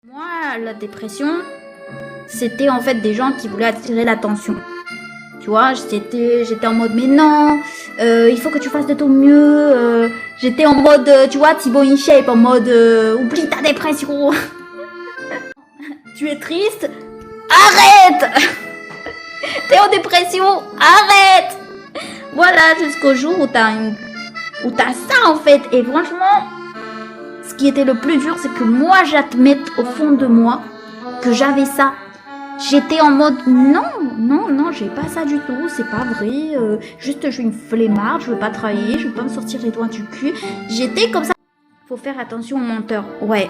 Moi, la dépression, c'était en fait des gens qui voulaient attirer l'attention. Tu vois, j'étais en mode, mais non, il faut que tu fasses de ton mieux. J'étais en mode, tu vois, Thibaut InShape, en mode, oublie ta dépression. Tu es triste? Arrête. T'es en dépression? Arrête. Voilà, jusqu'au jour où t'as ça en fait. Et franchement, ce qui était le plus dur, c'est que moi, j'admette au fond de moi que j'avais ça. J'étais en mode non, j'ai pas ça du tout, c'est pas vrai, juste je suis une flemmarde, je veux pas travailler, je veux pas me sortir les doigts du cul. J'étais comme ça. Faut faire attention aux menteurs. Ouais.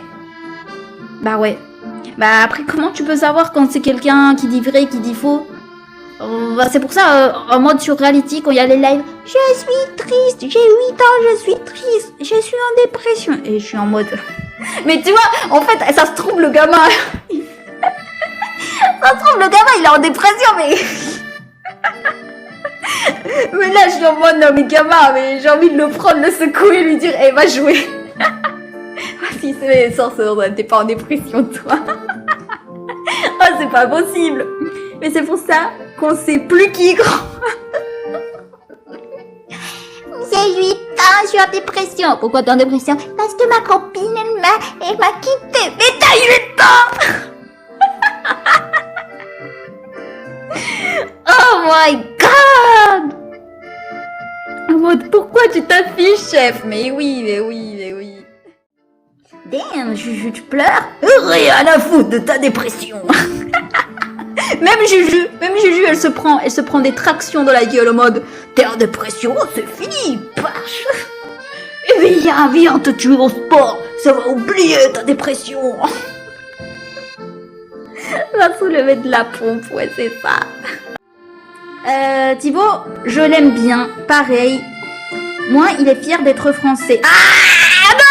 Bah ouais. Bah après, comment tu peux savoir quand c'est quelqu'un qui dit vrai, qui dit faux? Bah c'est pour ça, en mode sur reality, quand il y a les lives, je suis triste, j'ai 8 ans, je suis triste, je suis en dépression. Et je suis en mode... Mais tu vois, en fait, ça se trouve le gamin... Ça se trouve, le gamin, il est en dépression, mais... Mais là, je suis en mode, non, mais gamin, mais j'ai envie de le prendre, le secouer, lui dire, eh, va jouer. Si c'est sans t'es pas en dépression, toi. Oh, c'est pas possible. Mais c'est pour ça qu'on sait plus qui est grand. J'ai 8 ans, je suis en dépression. Pourquoi t'es en dépression? Parce que ma copine, elle m'a quitté. Mais t'as 8 ans! Oh my god! En mode, pourquoi tu t'affiches, chef? Mais oui. Damn, Juju, tu pleures? Rien à foutre de ta dépression. Même Juju, elle se prend des tractions dans la gueule en mode, t'es en dépression, c'est fini, pâche. Et viens te tuer au sport, ça va oublier ta dépression. Va soulever de la pompe, ouais, c'est ça. Thibaut, je l'aime bien, pareil. Moi, il est fier d'être français. Ah non.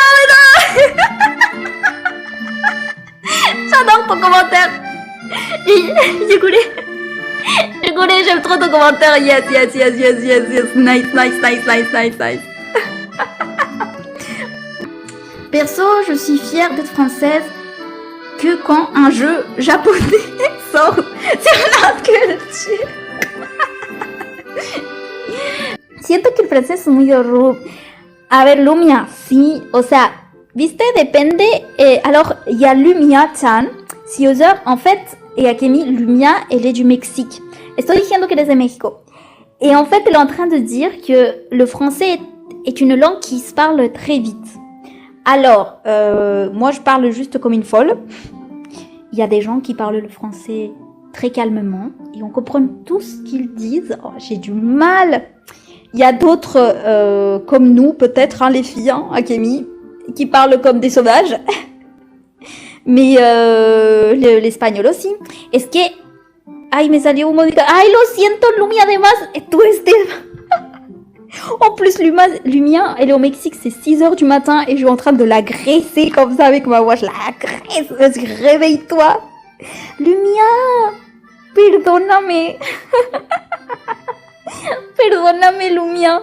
J'adore ton commentaire. J'ai goulé, j'aime trop ton commentaire. Yes. Nice. Perso, je suis fière d'être française que quand un jeu japonais sort sur notre culture. Siento que el francés es muy rudo. A ver, Lumia, sí, o sea, viste, depende. Alors, il y a Lumia-chan, si user, en fait, et Akemi, Lumia, elle est du Mexique. Estoy diciendo que eres de México. Et en fait, elle est en train de dire que le français est une langue qui se parle très vite. Alors, moi, je parle juste comme une folle. Il y a des gens qui parlent le français très calmement et on comprend tout ce qu'ils disent. Oh, j'ai du mal. Il y a d'autres, comme nous, peut-être, hein, les filles, hein, Akemi, qui parlent comme des sauvages. Mais l'espagnol aussi. Es que... Ay, me salió humo. Ay, lo siento, Lumia, además, tú En plus, Lumia, elle est au Mexique, c'est 6h du matin et je suis en train de la graisser comme ça avec ma voix. Je la graisse. Vas-y, réveille-toi. Lumia, perdóname. Perdóname, Lumia.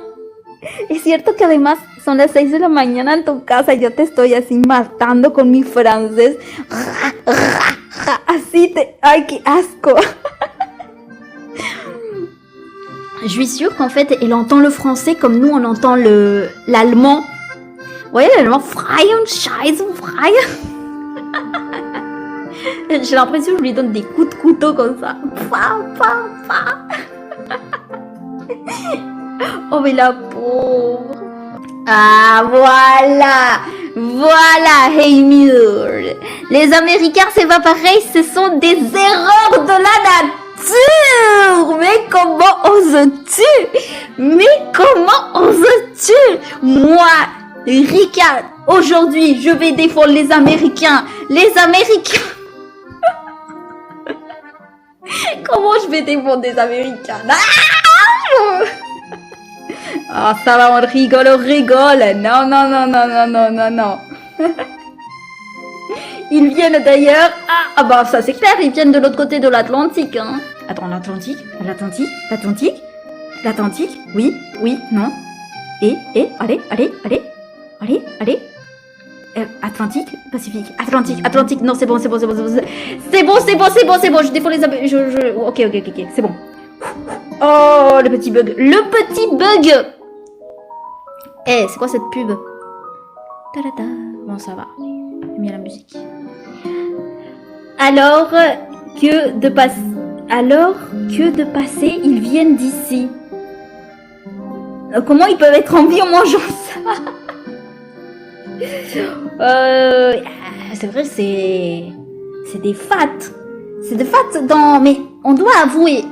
Es cierto que además son las 6 de la mañana en tu casa y yo te estoy así matando con mi francés. Así te... Ay, qué asco. Je suis sûre qu'en fait, elle entend le français comme nous, on entend l'allemand. Vous voyez, l'allemand, freien, scheiße, freien. J'ai l'impression que je lui donne des coups de couteau comme ça. Oh, mais la pauvre. Ah, voilà, Heimir. Les Américains, c'est pas pareil, ce sont des erreurs de la nature. Mais comment oses-tu? Moi, Rika, aujourd'hui, je vais défendre les Américains. Comment je vais défendre les Américains? Ah, ça va, on rigole. Non. Ils viennent d'ailleurs... Ah bah ça c'est clair, ils viennent de l'autre côté de l'Atlantique, hein. Attends, l'Atlantique? Oui, non. Allez. Atlantique, Pacifique, Atlantique. Non, c'est bon. Je défends les Ok, c'est bon. Oh, le petit bug. Eh, c'est quoi cette pub? Ta-da-da. Bon, ça va. J'ai mis la musique. Alors que de passer, ils viennent d'ici. Comment ils peuvent être en vie en mangeant ça? C'est vrai, c'est des fats. C'est des fats mais on doit avouer.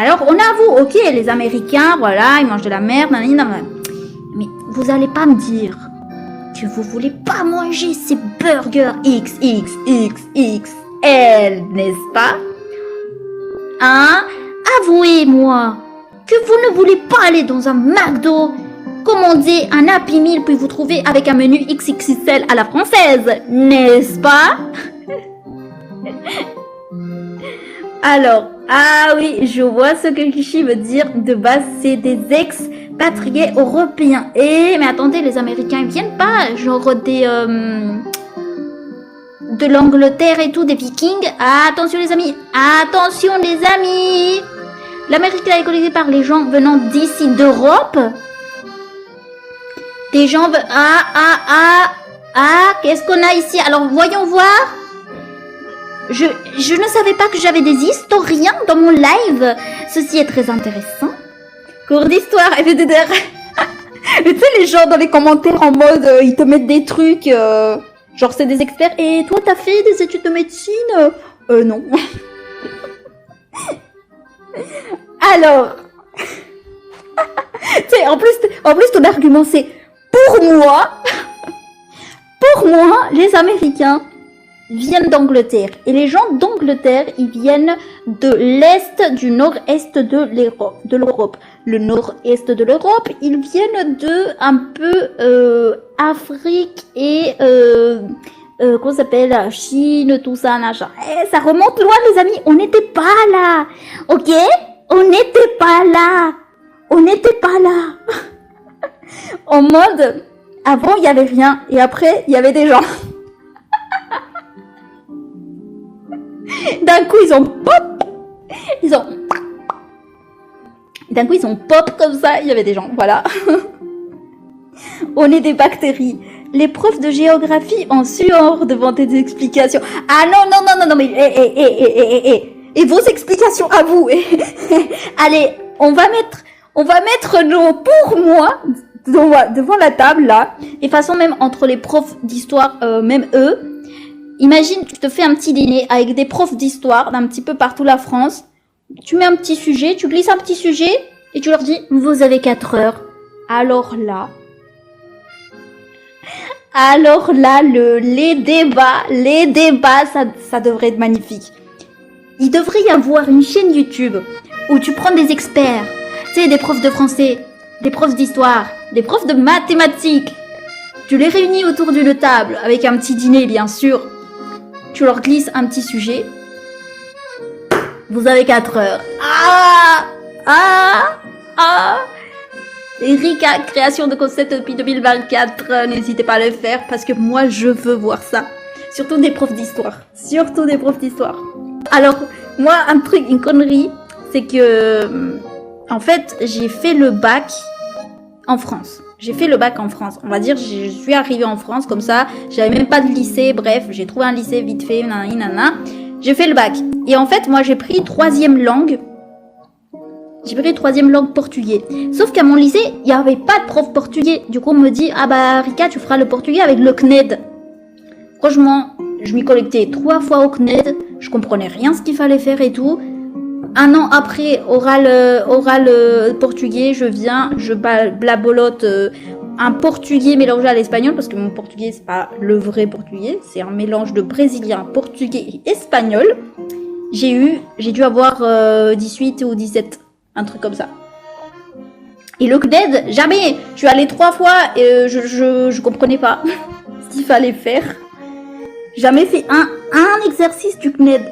Alors, on avoue, ok, les Américains, voilà, ils mangent de la merde, mais vous allez pas me dire que vous voulez pas manger ces burgers XXXXL, n'est-ce pas? Hein? Avouez-moi que vous ne voulez pas aller dans un McDo, commander un Happy Meal puis vous trouver avec un menu XXL à la française, n'est-ce pas? Alors, ah oui, je vois ce que Kishi veut dire. De base, c'est des expatriés européens. Mais attendez, les Américains, ils viennent pas, genre de l'Angleterre et tout, des Vikings. Attention les amis, l'Amérique est colonisée par les gens venant d'ici d'Europe. Des gens qu'est-ce qu'on a ici? Alors voyons voir. Je ne savais pas que j'avais des historiens dans mon live. Ceci est très intéressant. Cours d'histoire, FDDR. Tu sais, les gens dans les commentaires en mode, ils te mettent des trucs, genre c'est des experts. Et toi, t'as fait des études de médecine? Non. Alors, tu sais, en plus ton argument c'est pour moi, les Américains viennent d'Angleterre. Et les gens d'Angleterre, ils viennent de l'Est, du Nord-Est de l'Europe. Le Nord-Est de l'Europe, ils viennent de un peu Afrique et comment ça s'appelle, Chine, tout ça, machin. Ça remonte loin, les amis. On n'était pas là, ok? On n'était pas là. En mode, avant il y avait rien et après il y avait des gens. D'un coup, ils ont pop comme ça, il y avait des gens, voilà. On est des bactéries. Les profs de géographie en sueur devant tes explications. Ah non, mais et vos explications à vous. Allez, on va mettre nos pour moi devant la table là. Et façon même entre les profs d'histoire, même eux. Imagine, tu te fais un petit dîner avec des profs d'histoire d'un petit peu partout la France. Tu mets un petit sujet, tu glisses un petit sujet et tu leur dis « Vous avez 4 heures ». Alors là, les débats, ça devrait être magnifique. Il devrait y avoir une chaîne YouTube où tu prends des experts, tu sais, des profs de français, des profs d'histoire, des profs de mathématiques. Tu les réunis autour d'une table avec un petit dîner, bien sûr. Tu leur glisses un petit sujet. Vous avez 4 heures. Erika, création de concept depuis 2024. N'hésitez pas à le faire parce que moi, je veux voir ça. Surtout des profs d'histoire. Alors, moi, une connerie, c'est que, en fait, j'ai fait le bac en France. On va dire, je suis arrivée en France comme ça. J'avais même pas de lycée. Bref, j'ai trouvé un lycée vite fait. Nanana. J'ai fait le bac. Et en fait, moi, j'ai pris troisième langue portugais. Sauf qu'à mon lycée, il n'y avait pas de prof portugais. Du coup, on me dit, ah bah, Rika, tu feras le portugais avec le CNED. Franchement, je m'y connectais 3 fois au CNED. Je comprenais rien ce qu'il fallait faire et tout. 1 an après, oral portugais, je blabolote un portugais mélangé à l'espagnol, parce que mon portugais, c'est pas le vrai portugais, c'est un mélange de brésilien, portugais et espagnol. J'ai dû avoir 18 ou 17, un truc comme ça. Et le CNED, jamais. Je suis allée 3 fois et je comprenais pas ce qu'il fallait faire. Jamais fait un exercice du CNED.